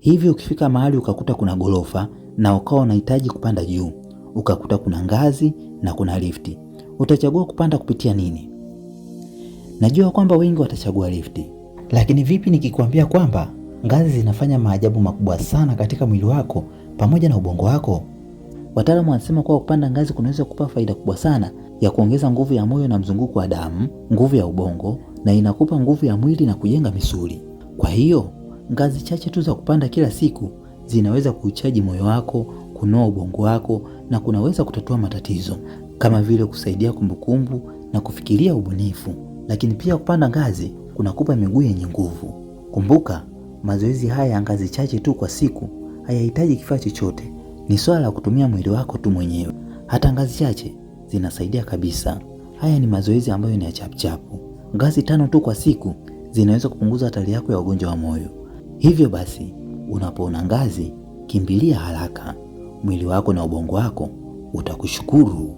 Hivyo ukifika mahali ukakuta kuna gorofa na ukawa unahitaji kupanda juu, ukakuta kuna ngazi na kuna lifti, utachagua kupanda kupitia nini? Najua kwamba wengi watachagua lifti, lakini vipi nikikwambia kwamba ngazi zinafanya maajabu makubwa sana katika mwili wako pamoja na ubongo wako? Wataalamu wanasema kwa kupanda ngazi kunaweza kukupa faida kubwa sana ya kuongeza nguvu ya moyo na mzunguko wa damu, nguvu ya ubongo, na inakupa nguvu ya mwili na kujenga misuli. Kwa hiyo, ngazi chache tu za kupanda kila siku zinaweza kuuchaji moyo wako, kunoa ubongo wako na kunaweza kutatua matatizo kama vile kusaidia kumbukumbu na kufikiria ubunifu. Lakini pia kupanda ngazi kunakupa miguu yenye nguvu. Kumbuka, mazoezi haya ya ngazi chache tu kwa siku hayahitaji kifaa chochote. Ni swala la kutumia mwili wako tu mwenyewe. Hata ngazi chache zinasaidia kabisa. Haya ni mazoezi ambayo ni ya chapuchapu. Ngazi 5 tu kwa siku zinaweza kupunguza hatari yako ya ugonjwa wa moyo. Hivyo basi, unapoona ngazi, kimbilia haraka. Mwili wako na ubongo wako utakushukuru.